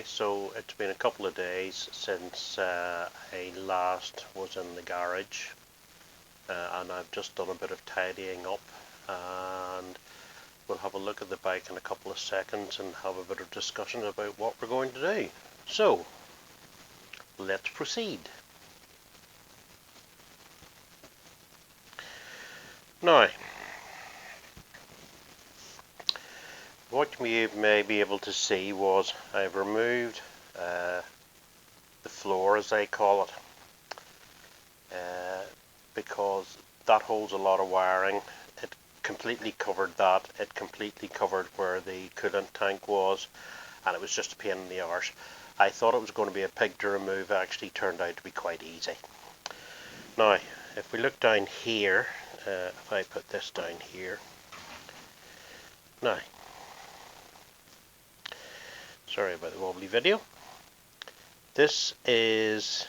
Okay, so it's been a couple of days since I last was in the garage, and I've just done a bit of tidying up, and we'll have a look at the bike in a couple of seconds and have a bit of discussion about what we're going to do. So, let's proceed. Now, what you may be able to see was I've removed the floor, as they call it, because that holds a lot of wiring. It completely covered that. It completely covered where the coolant tank was, and it was just a pain in the arse. I thought it was going to be a pig to remove. It actually turned out to be quite easy. Now, if we look down here, if I put this down here, now, sorry about the wobbly video. This is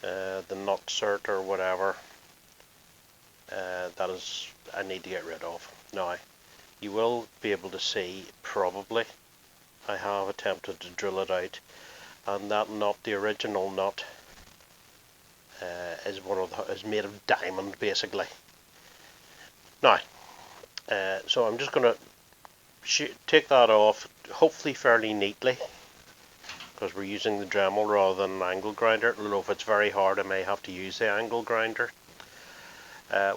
the nut cert or whatever that is I need to get rid of. Now, you will be able to see, probably, I have attempted to drill it out, and that nut, the original nut, is made of diamond, basically. Now, so I'm just going to take that off, hopefully fairly neatly, because we're using the Dremel rather than an angle grinder. I don't know if it's very hard, I may have to use the angle grinder.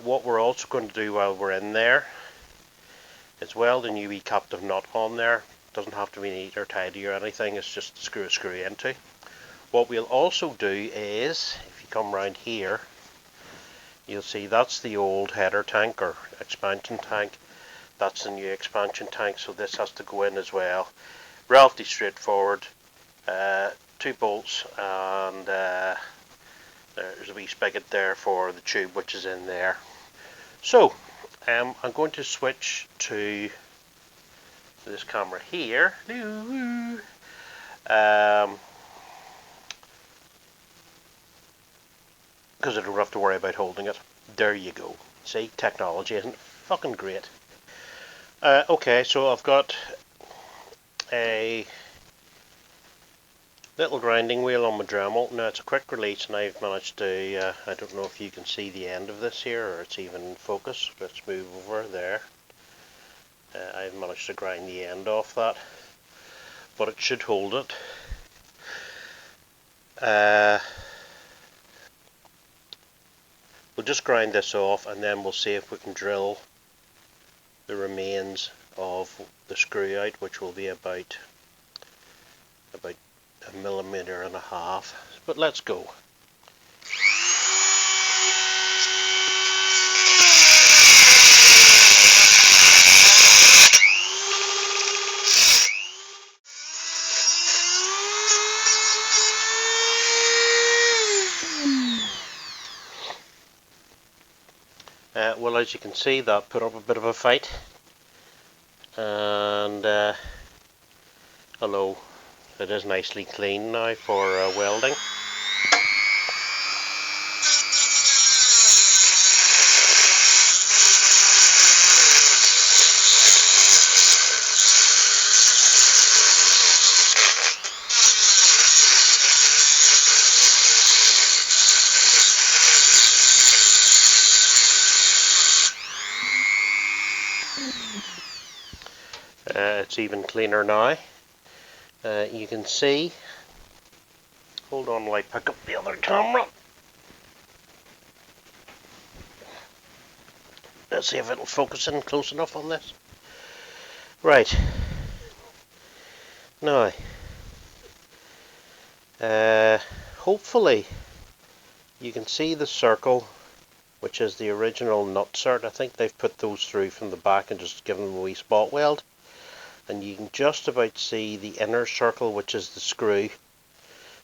What we're also going to do while we're in there is weld a new captive nut on there. Doesn't have to be neat or tidy or anything, it's just to screw a screw into. What we'll also do is, if you come around here, you'll see that's the old header tank or expansion tank. That's the new expansion tank, so this has to go in as well. Relatively straightforward. 2 bolts, and there's a wee spigot there for the tube which is in there. So I'm going to switch to this camera here, because I don't have to worry about holding it. There you go. See, technology isn't fucking great. Okay, so I've got a little grinding wheel on my Dremel. Now it's a quick release, and I've managed to, I don't know if you can see the end of this here, or it's even in focus. Let's move over there. I've managed to grind the end off that, but it should hold it. We'll just grind this off, and then we'll see if we can drill the remains of the screw out, which will be about 1.5 millimeters. But let's go. Well, as you can see, that put up a bit of a fight, and although it is nicely clean now for welding. It's even cleaner now. You can see, hold on while I pick up the other camera. Let's see if it'll focus in close enough on this. Right. Now, hopefully you can see the circle, which is the original nut cert. I think they've put those through from the back and just given them a wee spot weld. And you can just about see the inner circle, which is the screw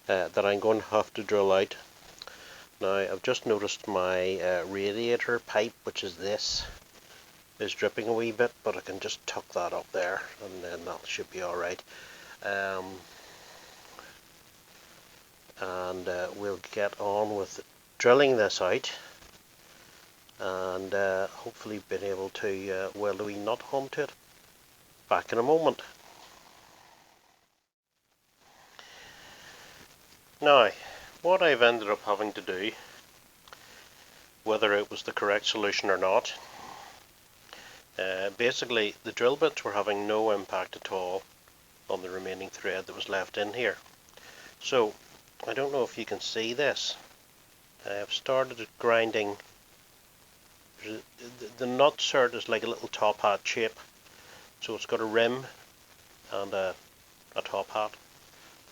that I'm going to have to drill out. Now, I've just noticed my radiator pipe, which is this, is dripping a wee bit, but I can just tuck that up there, and then that should be alright. And we'll get on with drilling this out, and hopefully being able to weld a wee nut onto it. Back in a moment. Now, what I've ended up having to do, whether it was the correct solution or not, basically the drill bits were having no impact at all on the remaining thread that was left in here. So, I don't know if you can see this. I've started grinding. The nut cert is like a little top hat shape. So it's got a rim and a top hat.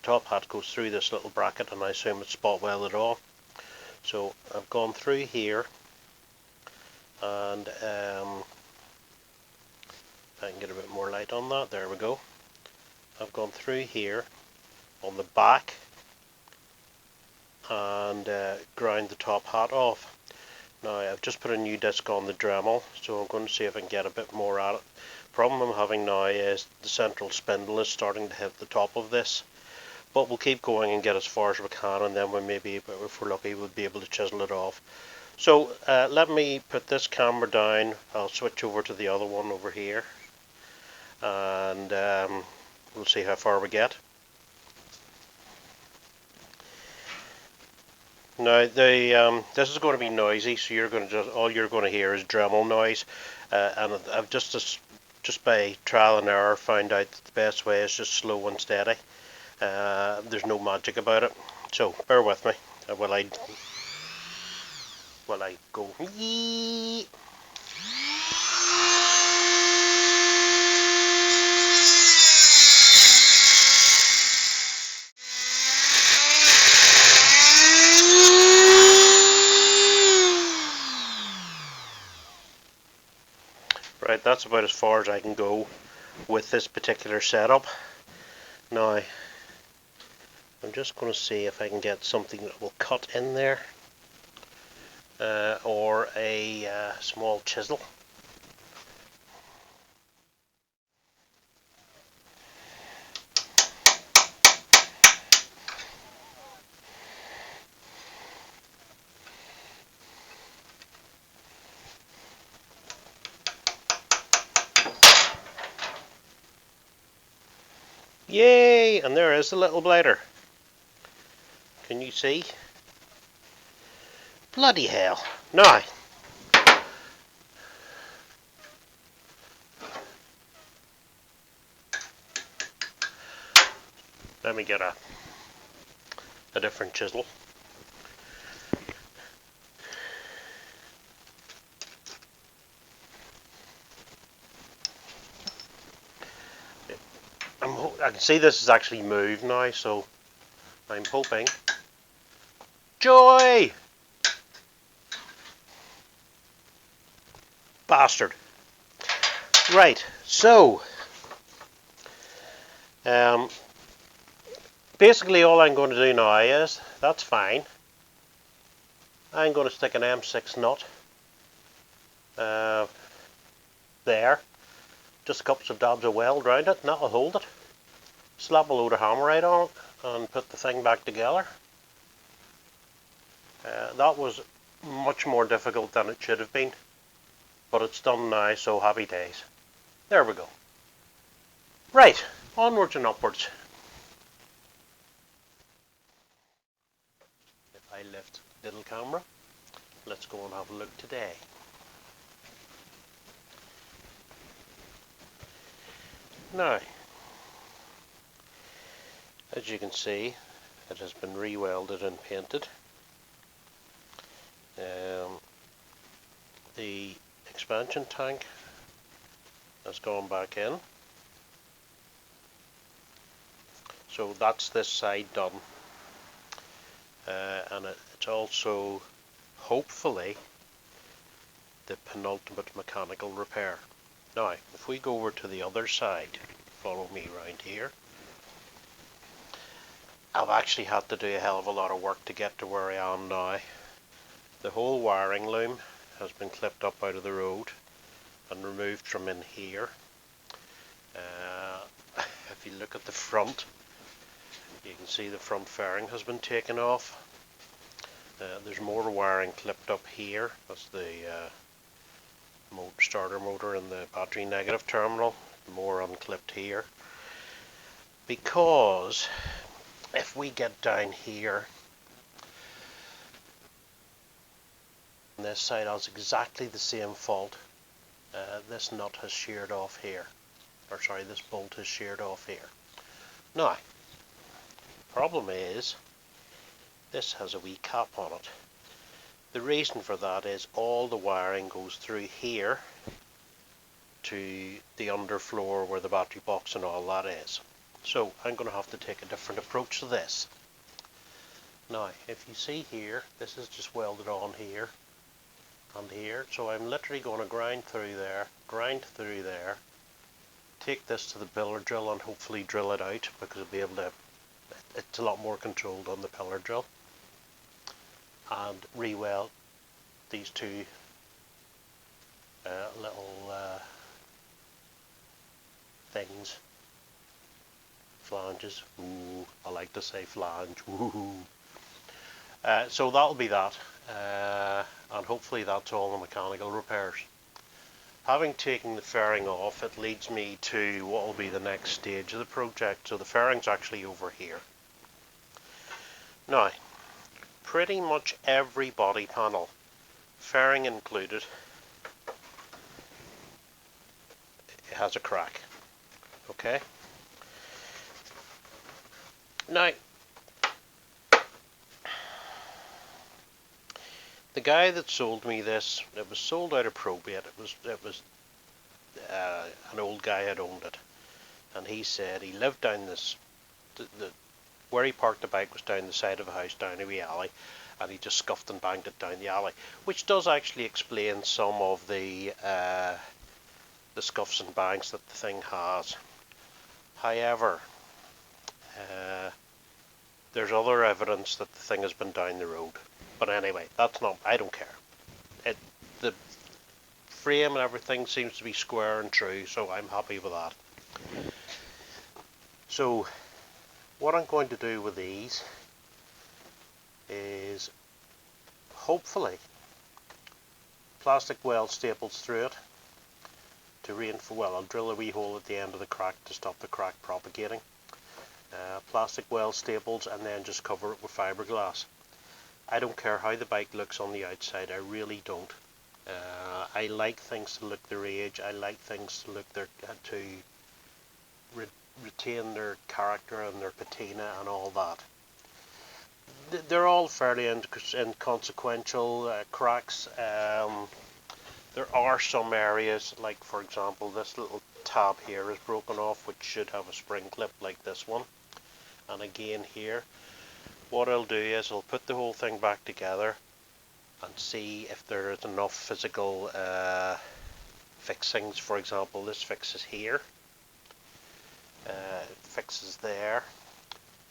The top hat goes through this little bracket, and I assume it's spot welded on. So I've gone through here, and if I can get a bit more light on that, there we go. I've gone through here on the back and ground the top hat off. Now I've just put a new disc on the Dremel, so I'm going to see if I can get a bit more at it. Problem I'm having now is the central spindle is starting to hit the top of this, but we'll keep going and get as far as we can, and then we maybe, if we're lucky, we'll be able to chisel it off. So let me put this camera down. I'll switch over to the other one over here, and we'll see how far we get. Now this is going to be noisy, so you're going to all you're going to hear is Dremel noise, and I've just by trial and error found out that the best way is just slow and steady. There's no magic about it, so bear with me while I go. Right, that's about as far as I can go with this particular setup. Now, I'm just going to see if I can get something that will cut in there, or a small chisel. Yay! And there is the little blighter. Can you see? Bloody hell. Now, let me get a different chisel. I can see this has actually moved now, so I'm hoping. Joy! Bastard. Right, so basically all I'm going to do now is, that's fine, I'm going to stick an M6 nut there, just a couple of dabs of weld around it, and that'll hold it. Slap a load of hammerite on it and put the thing back together. That was much more difficult than it should have been, but it's done now, so happy days. There we go. Right, onwards and upwards. If I lift the little camera, let's go and have a look today. Now, as you can see, it has been re-welded and painted. The expansion tank has gone back in. So that's this side done. And it's also, hopefully, the penultimate mechanical repair. Now, if we go over to the other side, follow me around here. I've actually had to do a hell of a lot of work to get to where I am now. The whole wiring loom has been clipped up out of the road and removed from in here. If you look at the front, you can see the front fairing has been taken off. There's more wiring clipped up here. That's the starter motor and the battery negative terminal. More unclipped here. Because if we get down here, on this side has exactly the same fault. This nut has sheared off here, or sorry, this bolt has sheared off here. Now, problem is, this has a wee cap on it. The reason for that is all the wiring goes through here to the underfloor where the battery box and all that is. So I'm going to have to take a different approach to this. Now, if you see here, this is just welded on here and here. So I'm literally going to grind through there, take this to the pillar drill and hopefully drill it out, because I'll be able to, it's a lot more controlled on the pillar drill, and re-weld these two little things, flanges. Ooh, I like to say flange. Ooh. So that'll be that, and hopefully that's all the mechanical repairs. Having taken the fairing off, it leads me to what will be the next stage of the project. So the fairing's actually over here. Now, pretty much every body panel, fairing included, it has a crack. Okay? Now, the guy that sold me this, it was sold out of probate. It was an old guy had owned it, and he said he lived down this, where he parked the bike was down the side of a house down a wee alley, and he just scuffed and banged it down the alley, which does actually explain some of the scuffs and bangs that the thing has. However, there's other evidence that the thing has been down the road. But anyway, that's not, I don't care. The frame and everything seems to be square and true, so I'm happy with that. So what I'm going to do with these is hopefully plastic weld staples through it to reinforce. Well, I'll drill a wee hole at the end of the crack to stop the crack propagating. Plastic weld staples, and then just cover it with fiberglass. I don't care how the bike looks on the outside, I really don't. I like things to look their age. I like things to look retain their character and their patina and all that. They're all fairly inconsequential cracks. There are some areas, like for example this little tab here is broken off, which should have a spring clip like this one. And again here, what I'll do is I'll put the whole thing back together and see if there is enough physical fixings. For example, this fixes here, it fixes there,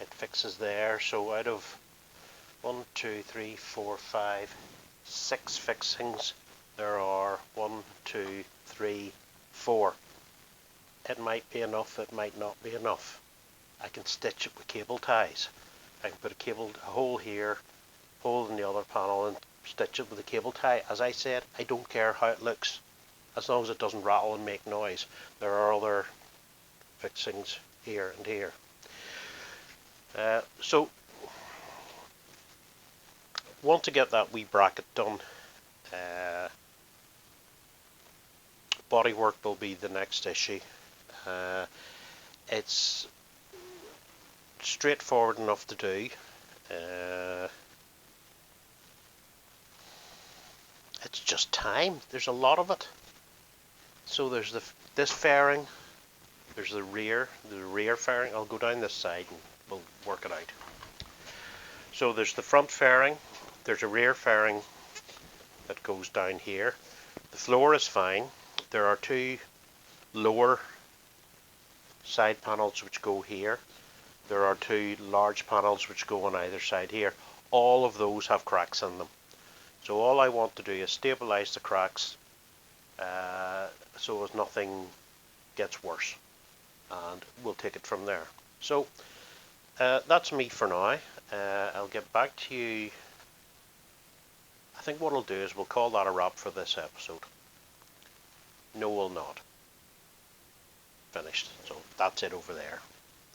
it fixes there. So out of 1, 2, 3, 4, 5, 6 fixings, there are 1, 2, 3, 4. It might be enough, it might not be enough. I can stitch it with cable ties. I can put a hole here, hole in the other panel, and stitch it with a cable tie. As I said, I don't care how it looks, as long as it doesn't rattle and make noise. There are other fixings here and here. So, want to get that wee bracket done. Bodywork will be the next issue. It's straightforward enough to do. It's just time. There's a lot of it. So there's this fairing. There's the rear fairing. I'll go down this side and we'll work it out. So there's the front fairing. There's a rear fairing that goes down here. The floor is fine. There are 2 lower side panels which go here. There are 2 large panels which go on either side here. All of those have cracks in them. So all I want to do is stabilize the cracks so as nothing gets worse, and we'll take it from there. So that's me for now. I'll get back to you. I think what I'll do is we'll call that a wrap for this episode. No, we'll not. Finished. So that's it over there,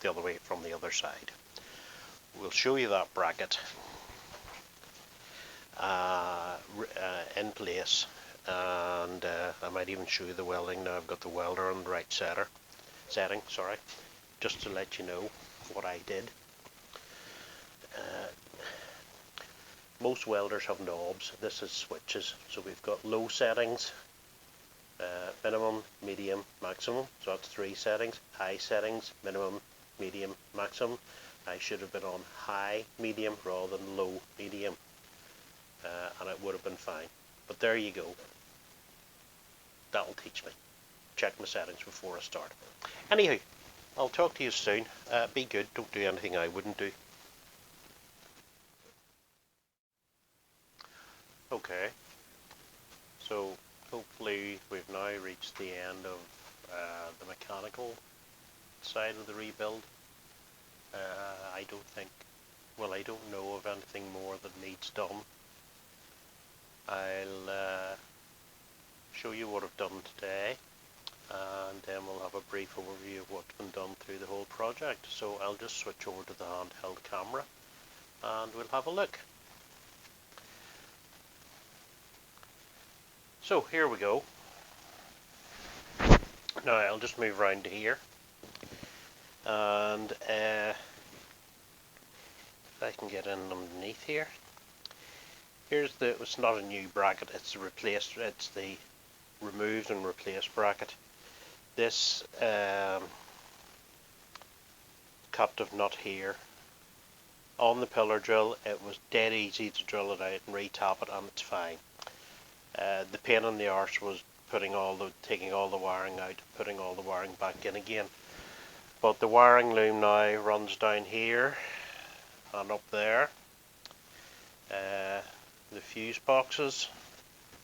the other way from the other side. we'll show you that bracket in place, and I might even show you the welding. Now I've got the welder on the right setting, sorry, just to let you know what I did. Most welders have knobs. This is switches, so we've got low settings, minimum, medium, maximum, so that's 3 settings. High settings, minimum, medium, maximum. I should have been on high medium rather than low medium, and it would have been fine, but there you go. That'll teach me. Check my settings before I start. Anyhow, I'll talk to you soon. Be good, don't do anything I wouldn't do. Okay, so hopefully we've now reached the end of the mechanical side of the rebuild. I don't know of anything more that needs done. I'll show you what I've done today, and then we'll have a brief overview of what's been done through the whole project. So I'll just switch over to the handheld camera and we'll have a look. So here we go. Now I'll just move around to here, and if I can get in underneath here. Here's it's not a new bracket, it's the removed and replaced bracket. This captive nut here on the pillar drill, it was dead easy to drill it out and re-tap it, and it's fine. The pain in the arse was taking all the wiring out, putting all the wiring back in again. But the wiring loom now runs down here and up there. The fuse boxes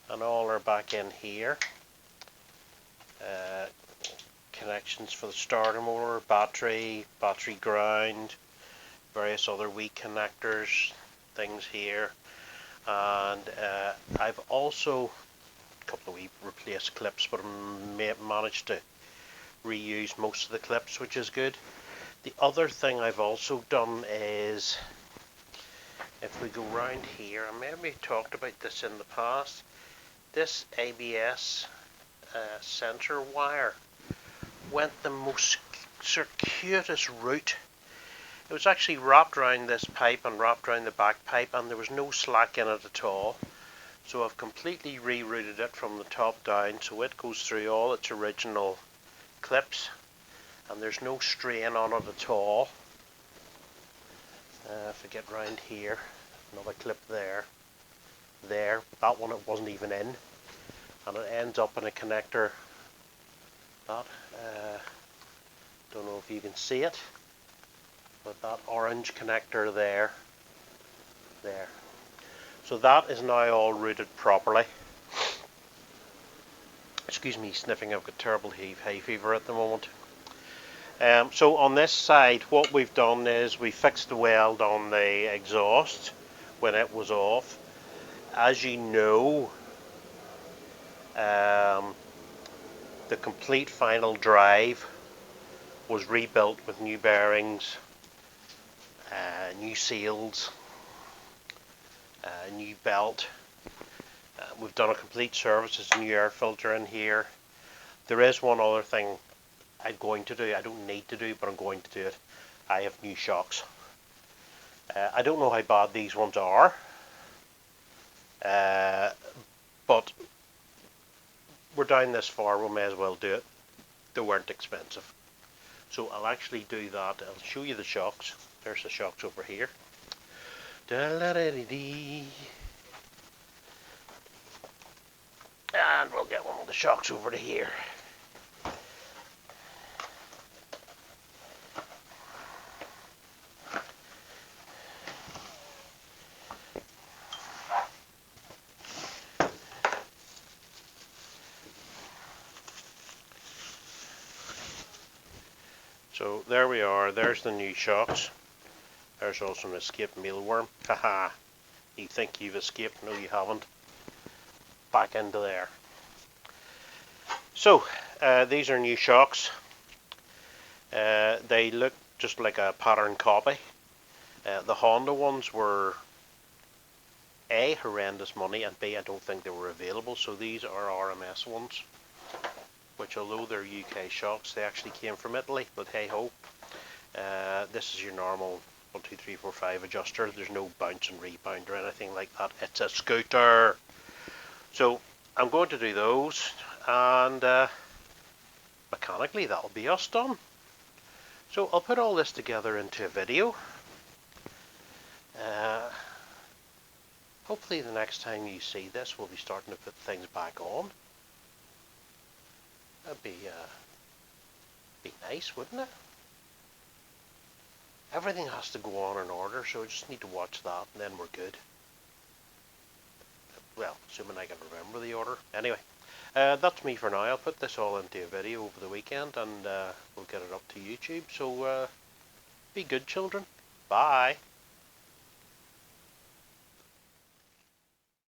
and all are back in here. Connections for the starter motor, battery ground, various other weak connectors, things here. And I've also a couple of wee replaced clips, but I managed to reuse most of the clips, which is good. The other thing I've also done is, if we go round here, I maybe talked about this in the past, this ABS sensor wire went the most circuitous route. It was actually wrapped around this pipe and wrapped around the back pipe, and there was no slack in it at all. So I've completely rerouted it from the top down, so it goes through all its original clips and there's no strain on it at all. If I get round here, another clip there, that one it wasn't even in, and it ends up in a connector that, don't know if you can see it, but that orange connector there. So that is now all routed properly. Excuse me sniffing, I've got terrible hay fever at the moment. So on this side, what we've done is we fixed the weld on the exhaust when it was off. As you know, the complete final drive was rebuilt with new bearings, new seals, new belt. We've done a complete service. There's a new air filter in here. There is one other thing I'm going to do. I don't need to do, but I'm going to do it. I have new shocks. I don't know how bad these ones are, but we're down this far, we may as well do it. They weren't expensive. So I'll actually do that. I'll show you the shocks. There's the shocks over here. And we'll get one of the shocks over to here. So there we are, there's the new shocks. There's also an escaped mealworm. Haha, you think you've escaped? No, you haven't. Back into there. So these are new shocks. They look just like a pattern copy. The Honda ones were A, horrendous money, and B, I don't think they were available. So these are RMS ones, which although they're UK shocks, they actually came from Italy, but hey ho. This is your normal 1, 2, 3, 4, 5 adjuster. There's no bounce and rebound or anything like that. It's a scooter. So I'm going to do those, and mechanically that'll be us done. So I'll put all this together into a video. Hopefully the next time you see this, we'll be starting to put things back on. That'd be nice, wouldn't it? Everything has to go on in order, so I just need to watch that, and then we're good. Well, assuming I can remember the order. Anyway, that's me for now. I'll put this all into a video over the weekend, and we'll get it up to YouTube. So be good, children. Bye.